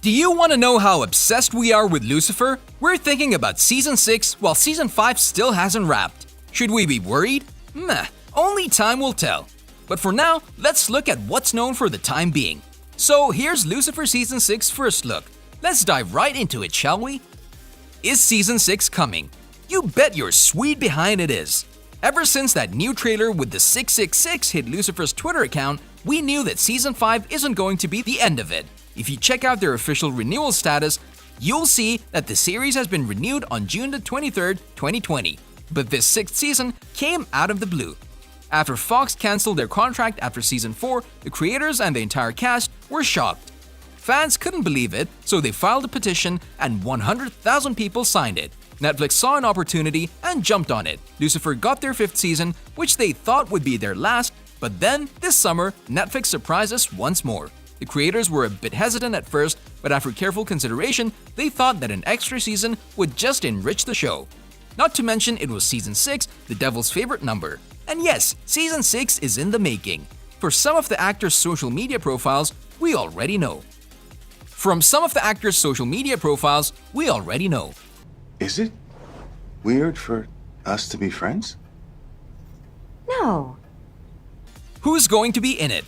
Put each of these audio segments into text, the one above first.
Do you want to know how obsessed we are with Lucifer? We're thinking about Season 6 while Season 5 still hasn't wrapped. Should we be worried? Meh, only time will tell. But for now, let's look at what's known for the time being. So here's Lucifer Season 6 first look. Let's dive right into it, shall we? Is Season 6 coming? You bet your sweet behind it is. Ever since that new trailer with the 666 hit Lucifer's Twitter account, we knew that Season 5 isn't going to be the end of it. If you check out their official renewal status, you'll see that the series has been renewed on June the 23rd, 2020. But this 6th season came out of the blue. After Fox canceled their contract after Season 4, the creators and the entire cast were shocked. Fans couldn't believe it, so they filed a petition and 100,000 people signed it. Netflix saw an opportunity and jumped on it. Lucifer got their 5th season, which they thought would be their last, but then, this summer, Netflix surprised us once more. The creators were a bit hesitant at first, but after careful consideration, they thought that an extra season would just enrich the show. Not to mention it was Season 6, the devil's favorite number. And yes, Season 6 is in the making. For some of the actors' social media profiles, we already know. Is it weird for us to be friends? No. Who's going to be in it?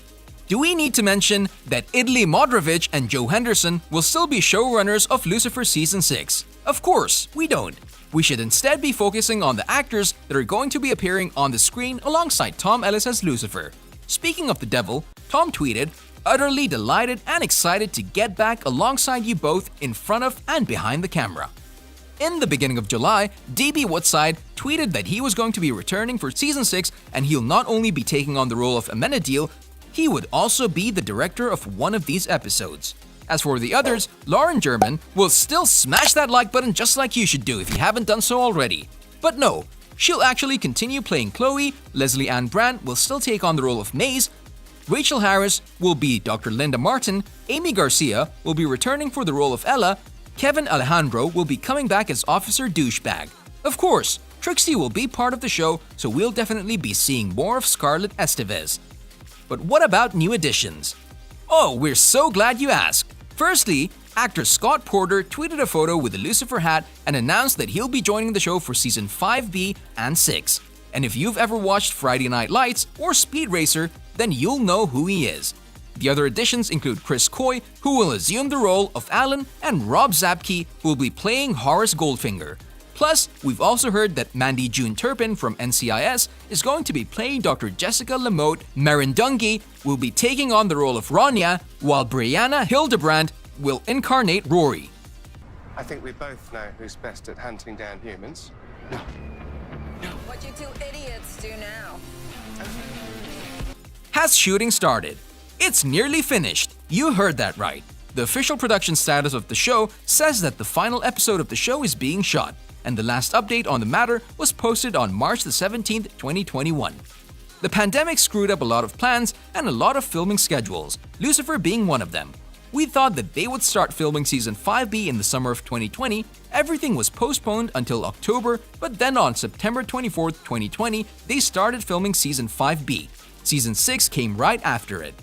Do we need to mention that Idli Modrovich and Joe Henderson will still be showrunners of Lucifer Season 6? Of course, we don't. We should instead be focusing on the actors that are going to be appearing on the screen alongside Tom Ellis as Lucifer. Speaking of the devil, Tom tweeted, "Utterly delighted and excited to get back alongside you both in front of and behind the camera." In the beginning of July, DB Woodside tweeted that he was going to be returning for Season 6 and he'll not only be taking on the role of Amenadiel, he would also be the director of one of these episodes. As for the others, Lauren German will still smash that like button just like you should do if you haven't done so already. But no, she'll actually continue playing Chloe, Lesley-Ann Brandt will still take on the role of Maze, Rachael Harris will be Dr. Linda Martin, Amy Garcia will be returning for the role of Ella, Kevin Alejandro will be coming back as Officer Douchebag. Of course, Trixie will be part of the show, so we'll definitely be seeing more of Scarlett Estevez. But what about new additions? Oh, we're so glad you asked. Firstly, actor Scott Porter tweeted a photo with a Lucifer hat and announced that he'll be joining the show for Season 5B and 6. And if you've ever watched Friday Night Lights or Speed Racer, then you'll know who he is. The other additions include Chris Coy, who will assume the role of Alan, and Rob Zapke, who will be playing Horace Goldfinger. Plus, we've also heard that Mandy June Turpin from NCIS is going to be playing Dr. Jessica Lamotte. Merendungi will be taking on the role of Rania, while Brianna Hildebrandt will incarnate Rory. I think we both know who's best at hunting down humans. What you two idiots do now. Has shooting started? It's nearly finished. You heard that right. The official production status of the show says that the final episode of the show is being shot, and the last update on the matter was posted on March the 17th, 2021. The pandemic screwed up a lot of plans and a lot of filming schedules, Lucifer being one of them. We thought that they would start filming Season 5B in the summer of 2020. Everything was postponed until October, but then on September 24th, 2020, they started filming Season 5B. Season 6 came right after it.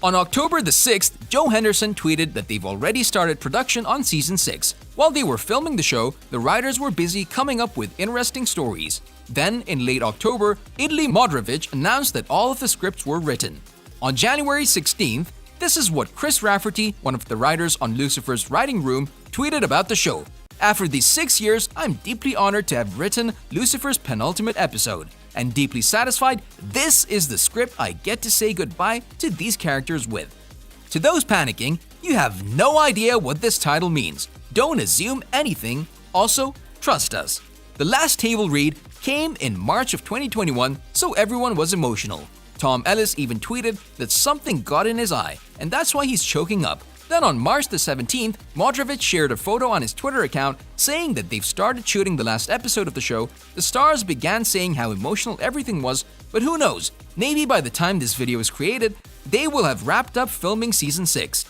On October the 6th, Joe Henderson tweeted that they've already started production on Season 6. While they were filming the show, the writers were busy coming up with interesting stories. Then, in late October, Idli Modrovich announced that all of the scripts were written. On January 16th, this is what Chris Rafferty, one of the writers on Lucifer's writing room, tweeted about the show. "After these 6 years, I'm deeply honored to have written Lucifer's penultimate episode, and deeply satisfied this is the script I get to say goodbye to these characters with." To those panicking, you have no idea what this title means. Don't assume anything. Also, trust us. The last table read came in March of 2021, so everyone was emotional. Tom Ellis even tweeted that something got in his eye, and that's why he's choking up. Then on March the 17th, Modrovich shared a photo on his Twitter account saying that they've started shooting the last episode of the show. The stars began saying how emotional everything was, but who knows, maybe by the time this video is created, they will have wrapped up filming Season 6.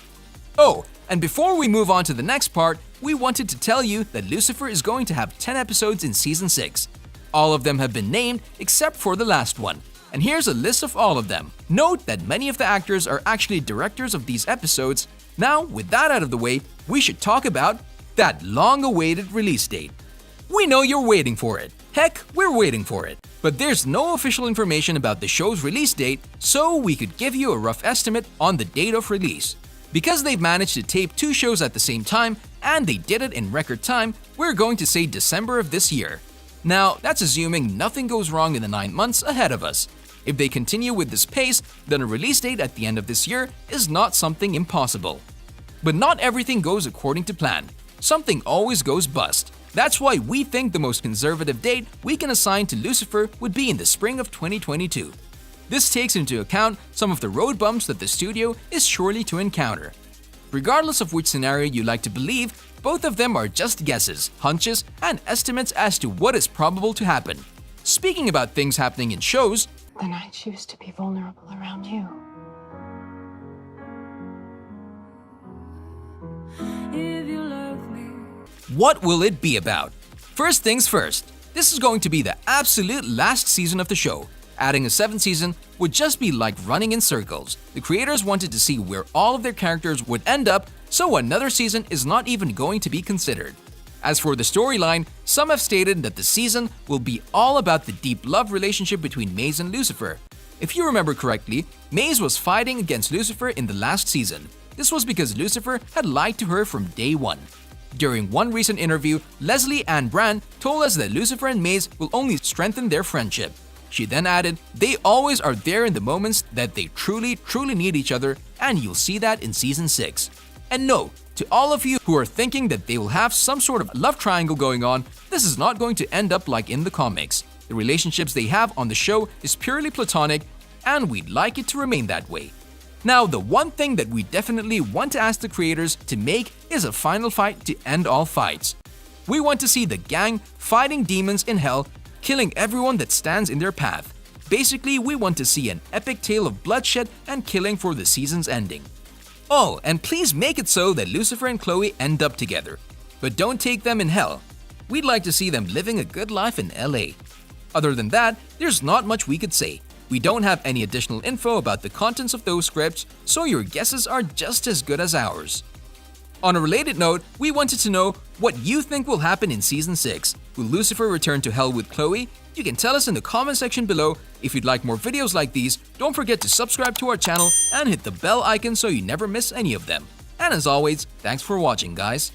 Oh, and before we move on to the next part, we wanted to tell you that Lucifer is going to have 10 episodes in Season 6. All of them have been named except for the last one. And here's a list of all of them. Note that many of the actors are actually directors of these episodes. Now, with that out of the way, we should talk about that long-awaited release date. We know you're waiting for it. Heck, we're waiting for it. But there's no official information about the show's release date, so we could give you a rough estimate on the date of release. Because they've managed to tape 2 shows at the same time, and they did it in record time, we're going to say December of this year. Now, that's assuming nothing goes wrong in the 9 months ahead of us. If they continue with this pace, then a release date at the end of this year is not something impossible. But not everything goes according to plan. Something always goes bust. That's why we think the most conservative date we can assign to Lucifer would be in the spring of 2022. This takes into account some of the road bumps that the studio is surely to encounter. Regardless of which scenario you like to believe, both of them are just guesses, hunches, and estimates as to what is probable to happen. Speaking about things happening in shows, then I choose to be vulnerable around you. If you love me. what will it be about? First things first, this is going to be the absolute last season of the show. Adding a 7th season would just be like running in circles. The creators wanted to see where all of their characters would end up, so another season is not even going to be considered. As for the storyline, some have stated that the season will be all about the deep love relationship between Maze and Lucifer. If you remember correctly, Maze was fighting against Lucifer in the last season. This was because Lucifer had lied to her from day one. During one recent interview, Lesley-Ann Brandt told us that Lucifer and Maze will only strengthen their friendship. She then added, they always are there in the moments that they truly need each other, and you'll see that in Season 6. And no, to all of you who are thinking that they will have some sort of love triangle going on, this is not going to end up like in the comics. The relationships they have on the show is purely platonic, and we'd like it to remain that way. Now, the one thing that we definitely want to ask the creators to make is a final fight to end all fights. We want to see the gang fighting demons in hell, killing everyone that stands in their path. Basically, we want to see an epic tale of bloodshed and killing for the season's ending. Oh, and please make it so that Lucifer and Chloe end up together. But don't take them in hell. We'd like to see them living a good life in LA. Other than that, there's not much we could say. We don't have any additional info about the contents of those scripts, so your guesses are just as good as ours. On a related note, we wanted to know what you think will happen in Season 6. Will Lucifer return to hell with Chloe? You can tell us in the comment section below. If you'd like more videos like these, don't forget to subscribe to our channel and hit the bell icon so you never miss any of them. And as always, thanks for watching, guys.